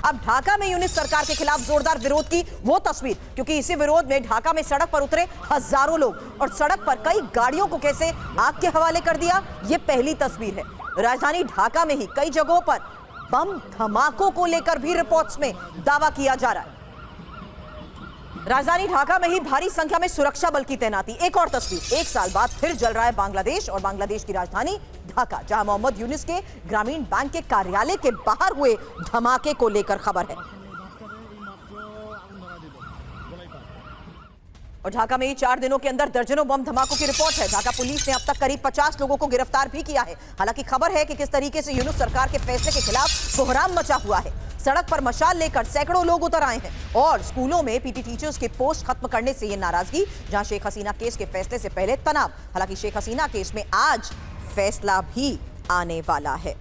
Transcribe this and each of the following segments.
अब ढाका में यूनिस सरकार के खिलाफ जोरदार विरोध की वो तस्वीर, क्योंकि इसी विरोध में ढाका में सड़क पर उतरे हजारों लोग और सड़क पर कई गाड़ियों को कैसे आग के हवाले कर दिया, ये पहली तस्वीर है। राजधानी ढाका में ही कई जगहों पर बम धमाकों को लेकर भी रिपोर्ट्स में दावा किया जा रहा है। राजधानी ढाका में ही भारी संख्या में सुरक्षा बल की तैनाती। एक और तस्वीर, एक साल बाद फिर जल रहा है बांग्लादेश और बांग्लादेश की राजधानी ढाका, जहां मोहम्मद यूनिस के ग्रामीण बैंक के कार्यालय के बाहर हुए धमाके को लेकर खबर है। और ढाका में ही 4 दिनों के अंदर दर्जनों बम धमाकों की रिपोर्ट है। ढाका पुलिस ने अब तक करीब 50 लोगों को गिरफ्तार भी किया है। हालांकि खबर है कि किस तरीके से यूनुस सरकार के फैसले के खिलाफ कोहराम मचा हुआ है। सड़क पर मशाल लेकर सैकड़ों लोग उतर आए हैं और स्कूलों में पीटी टीचर्स के पोस्ट खत्म करने से ये नाराजगी, जहां शेख हसीना केस के फैसले से पहले तनाव। हालांकि शेख हसीना केस में आज फैसला भी आने वाला है।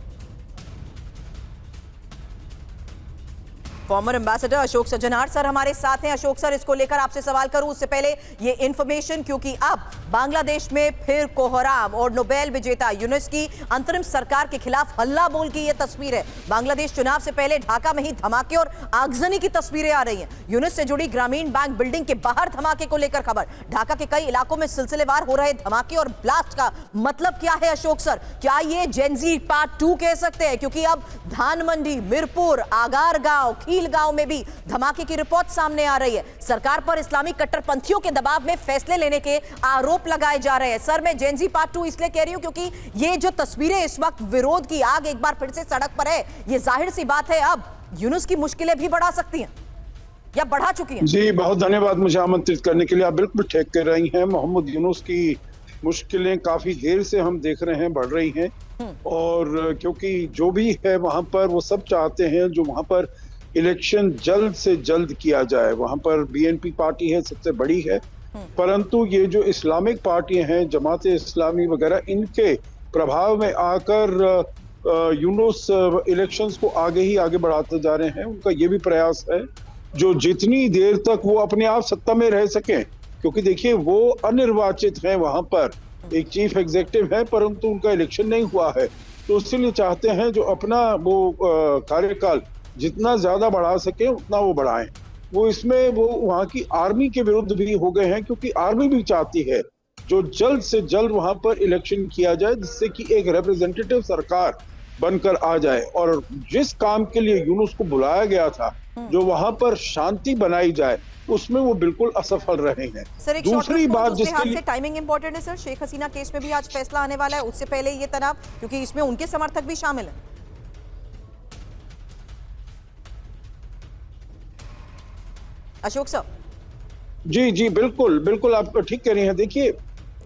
Farmer ambassador Ashok Sajjanar sir हमारे साथ हैं। अशोक सर, इसको लेकर आपसे सवाल करूं उससे पहले ये इंफॉर्मेशन, क्योंकि अब बांग्लादेश में फिर कोहराम और नोबेल विजेता यूनुस की अंतरिम सरकार के खिलाफ हल्ला बोल की ये तस्वीर है। बांग्लादेश चुनाव से पहले ढाका में ही धमाके और आगजनी की तस्वीरें आ रही हैं। यूनुस से जुड़ी ग्रामीण बैंक बिल्डिंग के बाहर धमाके को लेकर खबर। ढाका के कई इलाकों में सिलसिलेवार हो रहे धमाके और ब्लास्ट का मतलब क्या है अशोक सर? क्या ये जेनजी पार्ट 2 कह सकते हैं? क्योंकि अब धानमंडी, मिरपुर, आगार गांव, गांव में भी धमाके की रिपोर्ट सामने आ रही है। सरकार पर इस्लामिक कट्टरपंथियों के दबाव में फैसले लेने के आरोप लगाए जा रहे हैं। सर, मैं जेनजी पार्ट 2 इसलिए कह रही हूं क्योंकि ये जो तस्वीरें इस वक्त विरोध की आग एक बार फिर से सड़क पर है, ये जाहिर सी बात है अब यूनुस की मुश्किलें भी बढ़ा सकती हैं या बढ़ा चुकी हैं। जी, बहुत धन्यवाद मुझे आमंत्रित करने के लिए। आप बिल्कुल ठीक कह रही हैं। मोहम्मद यूनुस की मुश्किलें काफी देर से हम देख रहे हैं बढ़ रही हैं, और क्योंकि जो भी है वहां पर वो सब चाहते हैं जो वहां पर इलेक्शन जल्द से जल्द किया जाए। वहां पर बीएनपी पार्टी है, सबसे बड़ी है, परंतु ये जो इस्लामिक पार्टियां हैं, जमात इस्लामी वगैरह, इनके प्रभाव में आकर यूनुस इलेक्शंस को आगे ही आगे बढ़ाते जा रहे हैं। उनका ये भी प्रयास है जो जितनी देर तक वो अपने आप सत्ता में रह सकें, क्योंकि देखिए वो अनिर्वाचित हैं, वहां पर एक चीफ एग्जीक्यूटिव है परंतु उनका इलेक्शन नहीं हुआ है, तो इसलिए चाहते हैं जो अपना वो कार्यकाल जितना ज्यादा बढ़ा सके उतना वो बढ़ाएं। वो इसमें वो वहां की आर्मी के विरुद्ध भी हो गए हैं, क्योंकि आर्मी भी चाहती है जो जल्द से जल्द वहां पर इलेक्शन किया जाए, जिससे कि एक रिप्रेजेंटेटिव सरकार बनकर आ जाए। और जिस काम के लिए यूनुस को बुलाया गया था, जो वहां पर शांति बनाई जाए, उसमें वो बिल्कुल असफल रहे हैं। सर, दूसरी बात जिसके लिए टाइमिंग इंपॉर्टेंट है सर, शेख हसीना केस में भी आज फैसला आने वाला है, उससे पहले ये तनाव, क्योंकि इसमें उनके समर्थक भी शामिल हैं। अशोक सर। जी जी, बिल्कुल बिल्कुल, आप ठीक कह रही हैं। देखिए,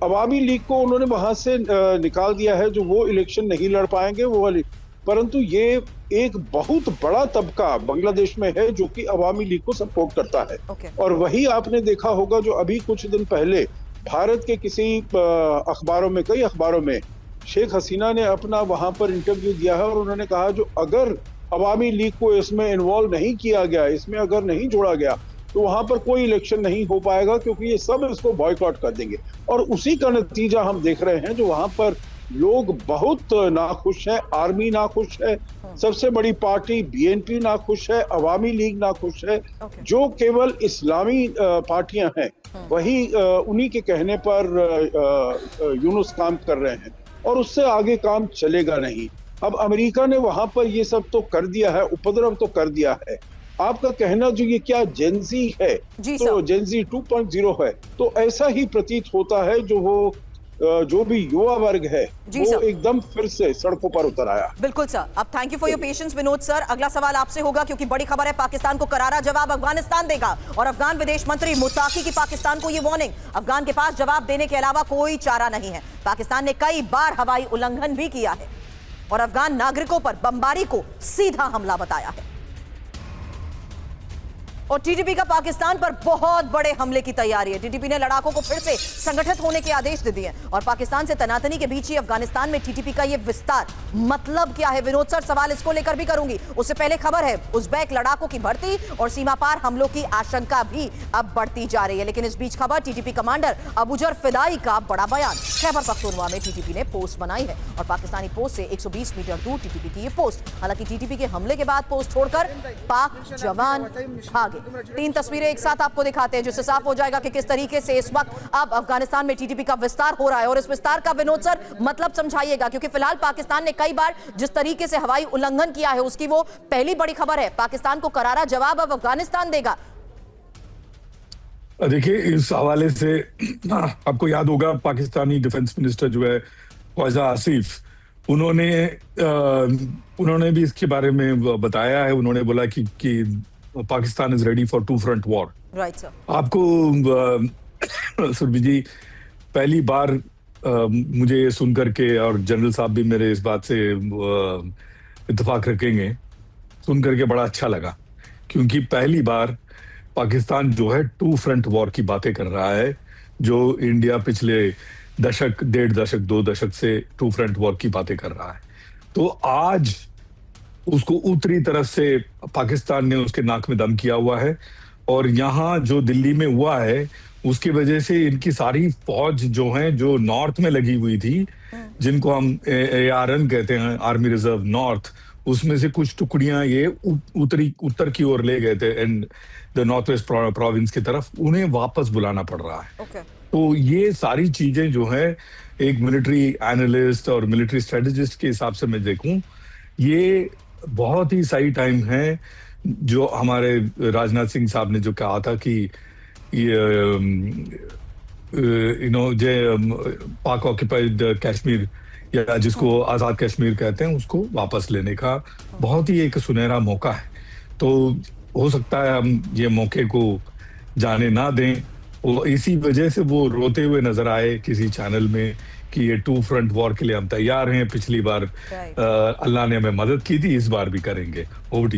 अवामी लीग को उन्होंने वहां से निकाल दिया है, जो वो इलेक्शन नहीं लड़ पाएंगे वो वाली, परंतु ये एक बहुत बड़ा तबका बांग्लादेश में है जो कि अवामी लीग को सपोर्ट करता है। और वही आपने देखा होगा जो अभी कुछ दिन पहले भारत के किसी अखबारों में, कई अखबारों में शेख हसीना ने अपना वहां पर इंटरव्यू दिया है और उन्होंने कहा जो अगर अवामी लीग को इसमें इन्वॉल्व नहीं किया गया, इसमें अगर नहीं जोड़ा गया, तो वहां पर कोई इलेक्शन नहीं हो पाएगा, क्योंकि ये सब इसको बॉयकॉट कर देंगे। और उसी का नतीजा हम देख रहे हैं, जो वहां पर लोग बहुत नाखुश हैं, आर्मी नाखुश है, सबसे बड़ी पार्टी बीएनपी नाखुश है, अवामी लीग नाखुश है। जो केवल इस्लामी पार्टियां हैं वही उन्हीं के कहने पर यूनुस काम कर रहे हैं, और उससे आगे काम चलेगा नहीं। अब अमेरिका ने वहां पर ये सब तो कर दिया है, उपद्रव तो कर दिया है। आपका कहना जो ये क्या जेनजी है, तो जेनजी 2.0 है, तो ऐसा ही प्रतीत होता है जो वो जो भी युवा वर्ग है वो एकदम फिर से सड़कों पर उतर आया। बिल्कुल सर। अब thank you for your patience Vinod sir. अगला सवाल आपसे होगा, क्योंकि बड़ी खबर है, पाकिस्तान को करारा जवाब अफगानिस्तान देगा और अफगान विदेश मंत्री मुताकी की पाकिस्तान को ये वार्निंग। अफगान के पास जवाब देने के अलावा कोई चारा नहीं है। पाकिस्तान ने कई बार हवाई उल्लंघन भी किया है और अफगान नागरिकों पर बमबारी को सीधा हमला बताया है। और टीटीपी का पाकिस्तान पर बहुत बड़े हमले की तैयारी है। टीटीपी ने लड़ाकों को फिर से संगठित होने के आदेश दे दिए और पाकिस्तान से तनातनी के बीच ही अफगानिस्तान में टीटीपी का यह विस्तार मतलब क्या है? विनोद सर, सवाल इसको लेकर भी करूंगी। उससे पहले खबर है उज़्बेक लड़ाकों की भर्ती और सीमा पार हमलों की आशंका भी अब बढ़ती जा रही है। लेकिन इस बीच खबर टीटीपी कमांडर अबूजर फिदाई का बड़ा बयान। खैबर पख्तूनख्वा में टीटीपी ने पोस्ट बनाई है और पाकिस्तानी पोस्ट से 120 मीटर दूर टीटीपी की ये पोस्ट। हालांकि टीटीपी के हमले के बाद पोस्ट छोड़कर पाक जवान भागे। 3 तस्वीरें एक साथ आपको दिखाते हैं जिससे साफ हो जाएगा कि किस तरीके से इस वक्त अब अफगानिस्तान में टीटीपी का विस्तार हो रहा है। और इस विस्तार का विनोद सर मतलब समझाइएगा, क्योंकि फिलहाल पाकिस्तान ने कई बार जिस तरीके से हवाई उल्लंघन किया है उसकी वो पहली बड़ी खबर है। पाकिस्तान को करारा जवाब अब अफगानिस्तान देगा। देखिए, इस हवाले से आपको याद होगा पाकिस्तानी डिफेंस मिनिस्टर जो है ख्वाजा आसिफ, उन्होंने भी इसके बारे में बताया है। उन्होंने बोला कि Pakistan is ready for 2 front war. Right sir. आपको सुरभि जी, पहली बार मुझे ये सुन करके, और जनरल साहब भी मेरे इस बात से इत्तेफाक रखेंगे, सुन करके बड़ा अच्छा लगा, क्योंकि पहली बार पाकिस्तान जो है 2 फ्रंट वॉर की बातें कर रहा है, जो इंडिया पिछले दशक, 1.5 दशक, 2 दशक से 2 फ्रंट वॉर की बातें कर रहा है। तो आज उसको उत्तरी तरफ से पाकिस्तान ने उसके नाक में दम किया हुआ है, और यहाँ जो दिल्ली में हुआ है उसकी वजह से इनकी सारी फौज जो है, जो नॉर्थ में लगी हुई थी, जिनको हम ARN कहते हैं, आर्मी रिजर्व नॉर्थ, उसमें से कुछ टुकड़ियां ये उत्तर की ओर ले गए थे and the north west province की तरफ, उन्हें वापस बुलाना पड़ रहा है। तो ये सारी चीजें जो है, एक मिलिट्री एनालिस्ट और मिलिट्री स्ट्रेटेजिस्ट के हिसाब से मैं देखूं, ये बहुत ही सही टाइम है। जो हमारे राजनाथ सिंह साहब ने जो कहा था कि पाक ऑक्यूपाइड कश्मीर, या जिसको आजाद कश्मीर कहते हैं, उसको वापस लेने का बहुत ही एक सुनहरा मौका है। तो हो सकता है हम ये मौके को जाने ना दें, और इसी वजह से वो रोते हुए नजर आए किसी चैनल में कि ये 2 फ्रंट वॉर के लिए हम तैयार हैं। पिछली बार अल्लाह ने हमें मदद की थी, इस बार भी करेंगे। Over to